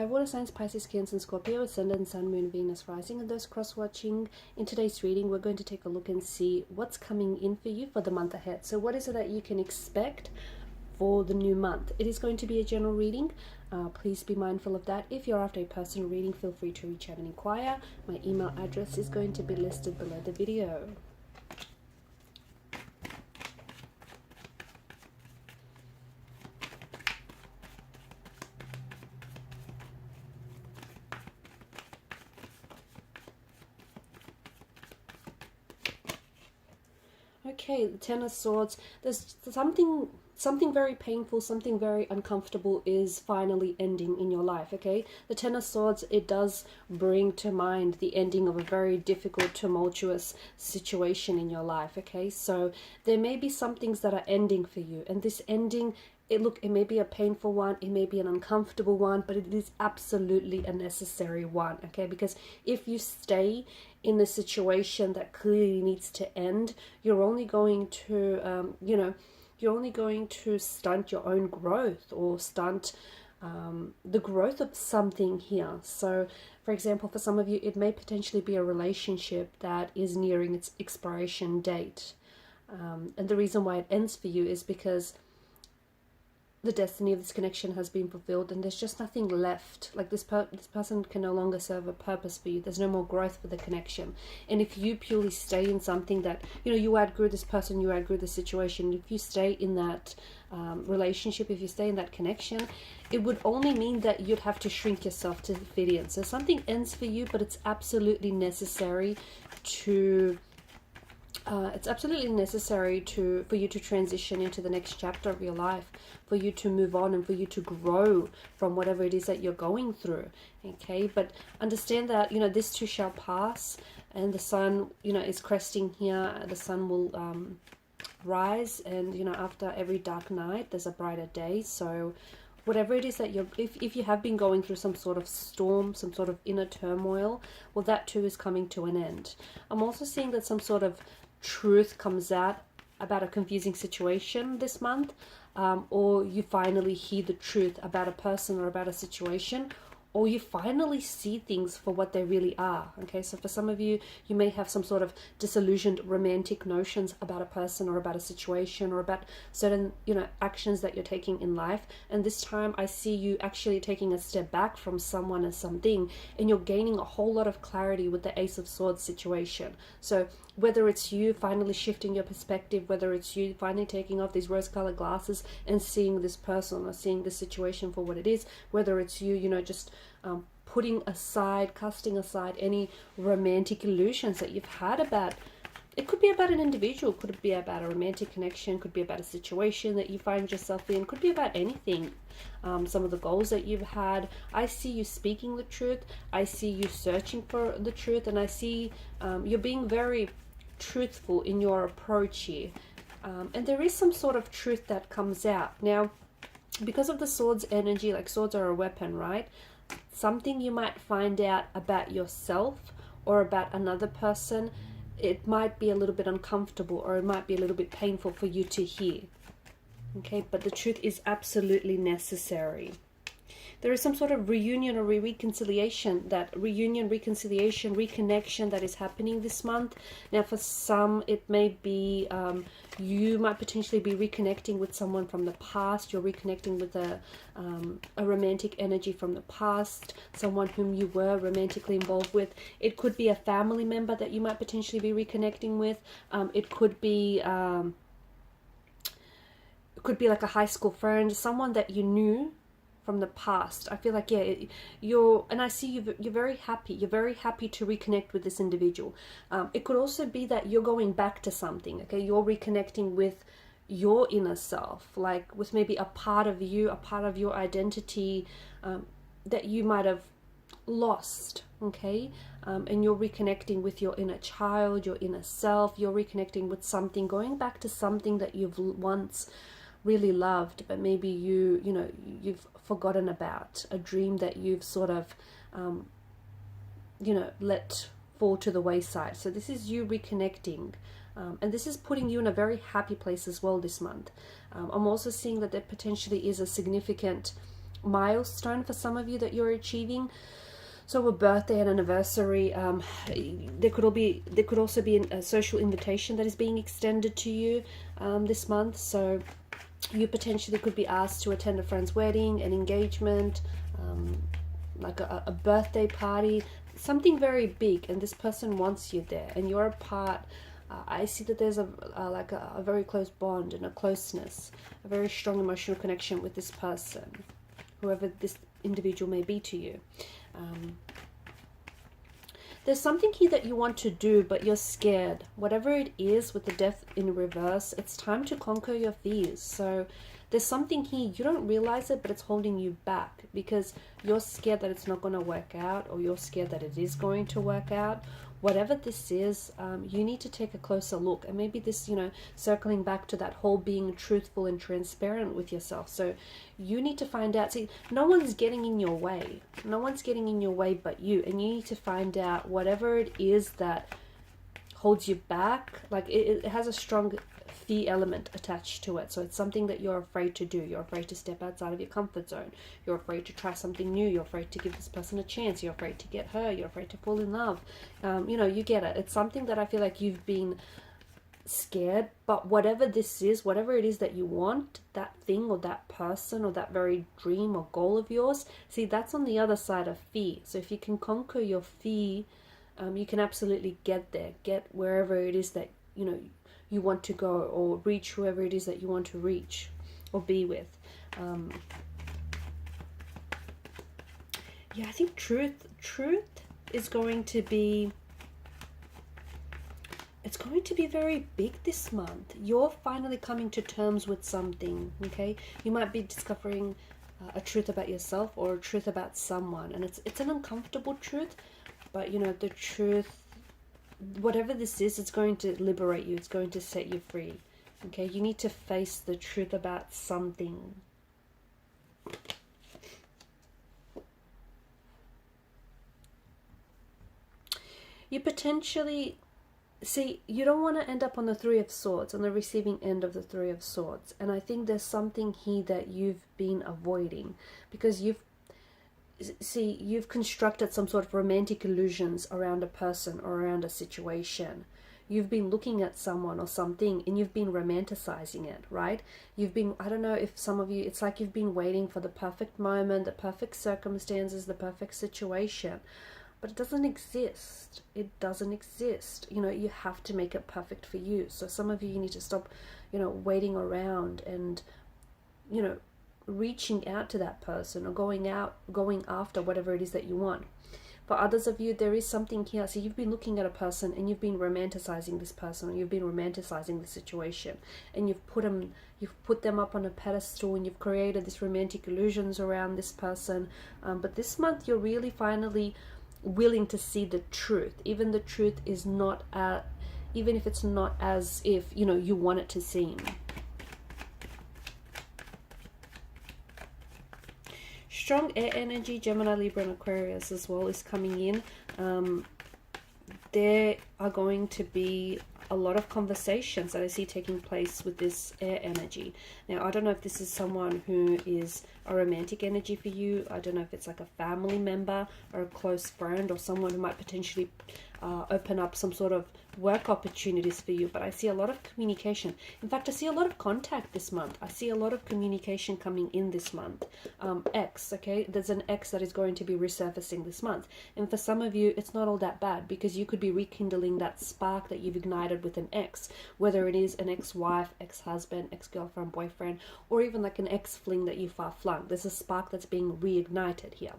Hi, water signs, Pisces, Cancer, and Scorpio, Ascendant, Sun, Moon, Venus, Rising, and those cross-watching. In today's reading, we're going to take a look and see what's coming in for you for the month ahead. So what is it that you can expect for the new month? It is going to be a general reading. Please be mindful of that. If you're after a personal reading, feel free to reach out and inquire. My email address is going to be listed below the video. Okay, the Ten of Swords. There's something very painful, something very uncomfortable is finally ending in your life, okay? The Ten of Swords, it does bring to mind the ending of a very difficult, tumultuous situation in your life, okay? So there may be some things that are ending for you, and this ending, it may be a painful one, it may be an uncomfortable one, but it is absolutely a necessary one, okay? Because if you stay in a situation that clearly needs to end, you're only going to, you're only going to stunt your own growth or stunt the growth of something here. So, for example, for some of you, it may potentially be a relationship that is nearing its expiration date. And the reason why it ends for you is because the destiny of this connection has been fulfilled and there's just nothing left. Like this person can no longer serve a purpose for you. There's no more growth for the connection. And if you purely stay in something that, you outgrew this person, you outgrew the situation, if you stay in that relationship, if you stay in that connection, it would only mean that you'd have to shrink yourself to fit in. So something ends for you, but it's absolutely necessary to for you to transition into the next chapter of your life, for you to move on and for you to grow from whatever it is that you're going through, okay? But understand that, this too shall pass, and the sun, is cresting here. The sun will rise, and, after every dark night, there's a brighter day. So whatever it is that if you have been going through some sort of storm, some sort of inner turmoil, well, that too is coming to an end. I'm also seeing that some sort of truth comes out about a confusing situation this month, or you finally hear the truth about a person or about a situation, or you finally see things for what they really are, okay? So for some of you, you may have some sort of disillusioned romantic notions about a person or about a situation or about certain, actions that you're taking in life. And this time I see you actually taking a step back from someone and something, and you're gaining a whole lot of clarity with the Ace of Swords situation. So whether it's you finally shifting your perspective, whether it's you finally taking off these rose-colored glasses and seeing this person or seeing this situation for what it is, whether it's you, just casting aside any romantic illusions that you've had about, it could be about an individual, could be about a romantic connection, could be about a situation that you find yourself in, could be about anything. Some of the goals that you've had, I see you speaking the truth, I see you searching for the truth, and I see you're being very truthful in your approach here. And there is some sort of truth that comes out. Now, because of the swords energy, like swords are a weapon, right? Something you might find out about yourself or about another person, it might be a little bit uncomfortable or it might be a little bit painful for you to hear. Okay, but the truth is absolutely necessary. There is some sort of reunion or reconnection that is happening this month. Now, for some, it may be you might potentially be reconnecting with someone from the past. You're reconnecting with a romantic energy from the past, someone whom you were romantically involved with. It could be a family member that you might potentially be reconnecting with. It could be like a high school friend, someone that you knew from the past. I feel like, and I see you're very happy. You're very happy to reconnect with this individual. It could also be that you're going back to something, okay? You're reconnecting with your inner self, like with maybe a part of you, a part of your identity that you might have lost, okay? And you're reconnecting with your inner child, your inner self. You're reconnecting with something, going back to something that you've once really loved, but maybe you've forgotten about, a dream that you've sort of let fall to the wayside. So this is you reconnecting, and this is putting you in a very happy place as well this month. I'm also seeing that there potentially is a significant milestone for some of you that you're achieving. So a birthday, an anniversary, there could also be a social invitation that is being extended to you this month. So you potentially could be asked to attend a friend's wedding, an engagement, like a birthday party, something very big, and this person wants you there, and you're a part. I see that there's a very close bond and a closeness, a very strong emotional connection with this person, whoever this individual may be to you. There's something here that you want to do, but you're scared. Whatever it is with the Death in reverse, it's time to conquer your fears. So there's something here, you don't realize it, but it's holding you back because you're scared that it's not going to work out, or you're scared that it is going to work out. Whatever this is, you need to take a closer look. And maybe this, circling back to that whole being truthful and transparent with yourself. So you need to find out. See, no one's getting in your way. No one's getting in your way but you. And you need to find out whatever it is that holds you back. Like it has a strong fear element attached to it. So it's something that you're afraid to do. You're afraid to step outside of your comfort zone. You're afraid to try something new. You're afraid to give this person a chance. You're afraid to get her. You're afraid to fall in love. You get it. It's something that I feel like you've been scared, but whatever this is, whatever it is that you want, that thing or that person or that very dream or goal of yours, see, that's on the other side of fear. So if you can conquer your fear, you can absolutely get there, get wherever it is that, you want to go, or reach whoever it is that you want to reach or be with. I think truth is going to be, it's going to be very big this month. You're finally coming to terms with something, okay? You might be discovering a truth about yourself or a truth about someone, and it's an uncomfortable truth, but the truth, whatever this is, it's going to liberate you. It's going to set you free. Okay, you need to face the truth about something. You potentially, see, you don't want to end up on the Three of Swords, on the receiving end of the Three of Swords. And I think there's something here that you've been avoiding because you've constructed some sort of romantic illusions around a person or around a situation. You've been looking at someone or something and you've been romanticizing it, right? You've been, I don't know if some of you, it's like you've been waiting for the perfect moment, the perfect circumstances, the perfect situation. But it doesn't exist. It doesn't exist. You have to make it perfect for you. So some of you need to stop, waiting around and, reaching out to that person or going after whatever it is that you want. For others of you, there is something here. So you've been looking at a person and you've been romanticizing this person, or you've been romanticizing the situation, and you've put them up on a pedestal, and you've created this romantic illusions around this person. But this month, you're really finally willing to see the truth. Even the truth is not, even if it's not as if you want it to seem. Strong air energy, Gemini, Libra, and Aquarius as well is coming in. There are going to be a lot of conversations that I see taking place with this air energy. Now, I don't know if this is someone who is a romantic energy for you. I don't know if it's like a family member or a close friend, or someone who might potentially open up some sort of work opportunities for you. But I see a lot of communication. In fact, I see a lot of contact this month. I see a lot of communication coming in this month. Okay, there's an ex that is going to be resurfacing this month, and for some of you it's not all that bad, because you could be rekindling that spark that you've ignited with an ex, whether it is an ex-wife, ex-husband, ex-girlfriend, boyfriend, or even like an ex-fling that you far flung. There's a spark that's being reignited here.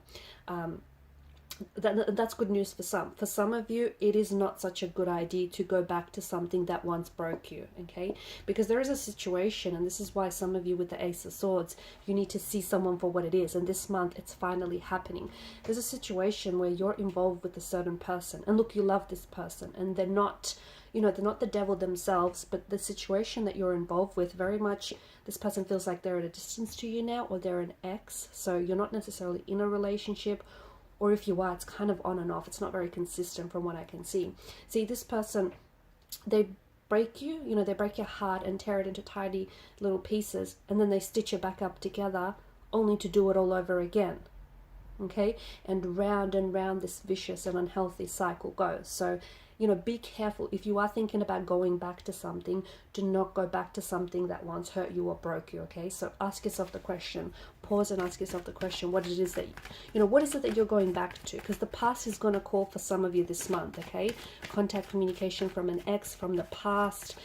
That's good news for some. For some of you, it is not such a good idea to go back to something that once broke you, okay? Because there is a situation, and this is why some of you with the Ace of Swords, you need to see someone for what it is, and this month it's finally happening. There's a situation where you're involved with a certain person, and look, you love this person, and they're not, they're not the devil themselves, but the situation that you're involved with, very much this person feels like they're at a distance to you now, or they're an ex, so you're not necessarily in a relationship. Or if you are, it's kind of on and off. It's not very consistent from what I can see. See, this person, they break you, they break your heart and tear it into tiny little pieces, and then they stitch it back up together only to do it all over again. Okay, and round this vicious and unhealthy cycle goes. So, you know, be careful. If you are thinking about going back to something, do not go back to something that once hurt you or broke you. Okay, so ask yourself the question, pause and ask yourself the question, what it is that, you know, what is it that you're going back to? Because the past is going to call for some of you this month. Okay, contact, communication from an ex, from the past.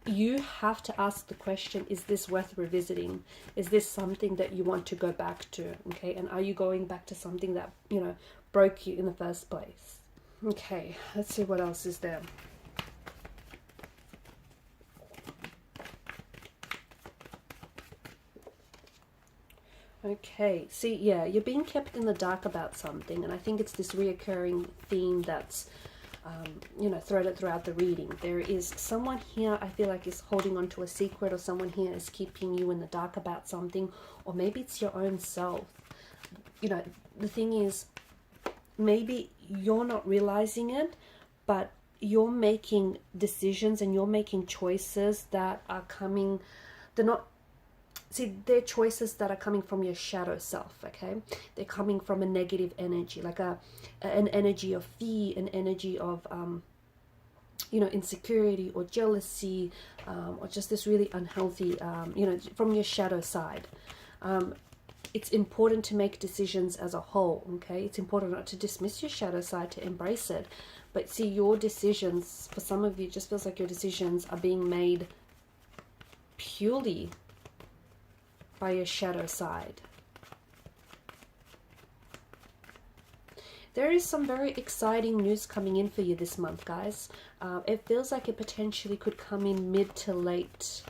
You have to ask the question, is this worth revisiting? Is this something that you want to go back to? Okay, and are you going back to something that, you know, broke you in the first place? Okay, let's see what else is there. Okay, see, yeah, you're being kept in the dark about something, and I think it's this reoccurring theme that's you know, threaded throughout the reading. There is someone here I feel like is holding on to a secret, or someone here is keeping you in the dark about something, or maybe it's your own self. You know, the thing is, maybe you're not realizing it, but you're making decisions and you're making choices that are coming, they're not, see, they're choices that are coming from your shadow self, okay? They're coming from a negative energy, like an energy of fear, an energy of, you know, insecurity or jealousy, or just this really unhealthy, you know, from your shadow side. It's important to make decisions as a whole, okay? It's important not to dismiss your shadow side, to embrace it. But see, your decisions, for some of you, it just feels like your decisions are being made purely by your shadow side. There is some very exciting news coming in for you this month, guys. It feels like it potentially could come in mid to late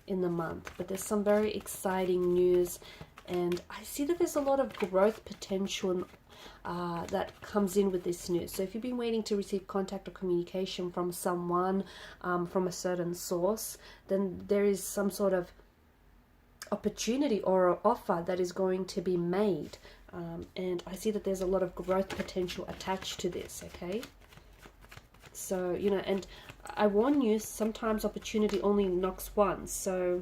in the month, but there's some very exciting news, and I see that there's a lot of growth potential that comes in with this news. So if you've been waiting to receive contact or communication from someone, from a certain source, then there is some sort of opportunity or an offer that is going to be made, and I see that there's a lot of growth potential attached to this. Okay, so, you know, and I warn you, sometimes opportunity only knocks once. So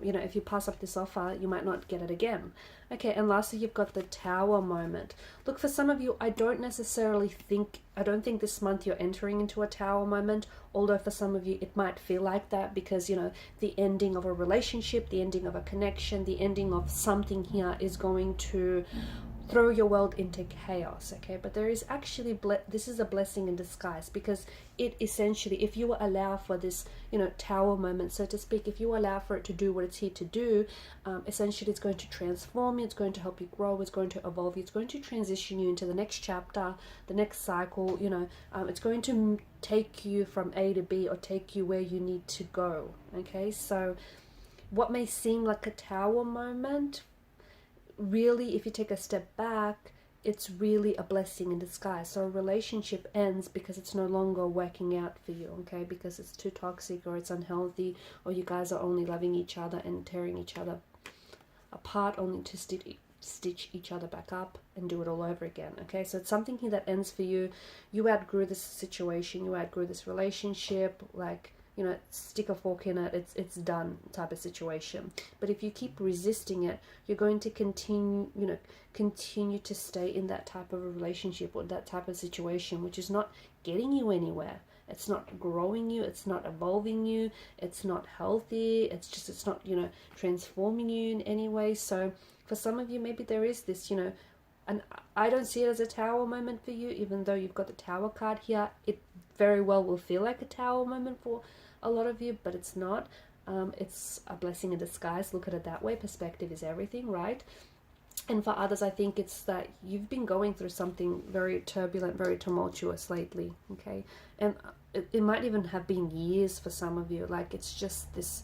you know, if you pass up this offer, you might not get it again. Okay, and lastly, you've got the Tower moment. Look, for some of you, I don't think this month you're entering into a Tower moment, although for some of you it might feel like that, because, you know, the ending of a relationship, the ending of a connection, the ending of something here is going to throw your world into chaos. Okay, but there is actually this is a blessing in disguise, because it essentially, if you allow for this, you know, Tower moment, so to speak, if you allow for it to do what it's here to do, essentially it's going to transform you, it's going to help you grow, it's going to evolve you, it's going to transition you into the next chapter, the next cycle. You know, it's going to take you from A to B, or take you where you need to go. Okay, so what may seem like a Tower moment, really, if you take a step back, it's really a blessing in disguise. So a relationship ends because it's no longer working out for you, okay? Because it's too toxic, or it's unhealthy, or you guys are only loving each other and tearing each other apart, only to stitch each other back up and do it all over again. Okay, so it's something here that ends for you. You outgrew this situation, you outgrew this relationship, like, you know, stick a fork in it, it's done type of situation. But if you keep resisting it, you're going to continue to stay in that type of a relationship or that type of situation, which is not getting you anywhere. It's not growing you, it's not evolving you, it's not healthy, it's not, you know, transforming you in any way. So for some of you, maybe there is this, you know, and I don't see it as a Tower moment for you, even though you've got the Tower card here. It very well will feel like a Tower moment for a lot of you, but it's not. It's a blessing in disguise. Look at it that way. Perspective is everything, right? And for others, I think it's that you've been going through something very turbulent, very tumultuous lately, okay? And it might even have been years for some of you. Like, it's just this,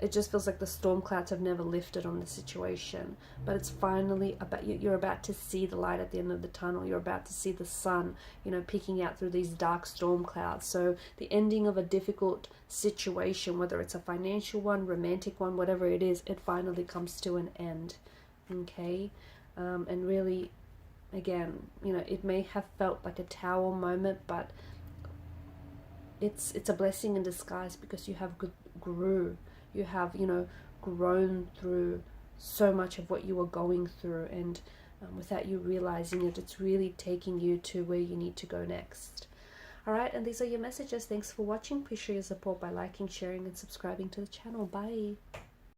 it just feels like the storm clouds have never lifted on the situation, but it's finally about, you're about to see the light at the end of the tunnel. You're about to see the sun, you know, peeking out through these dark storm clouds. So the ending of a difficult situation, whether it's a financial one, romantic one, whatever it is, it finally comes to an end. Okay, and really, again, you know, it may have felt like a Tower moment, but it's a blessing in disguise, because you have grew. You have, you know, grown through so much of what you were going through, and without you realizing it, it's really taking you to where you need to go next. Alright, and these are your messages. Thanks for watching. Please show your support by liking, sharing, and subscribing to the channel. Bye.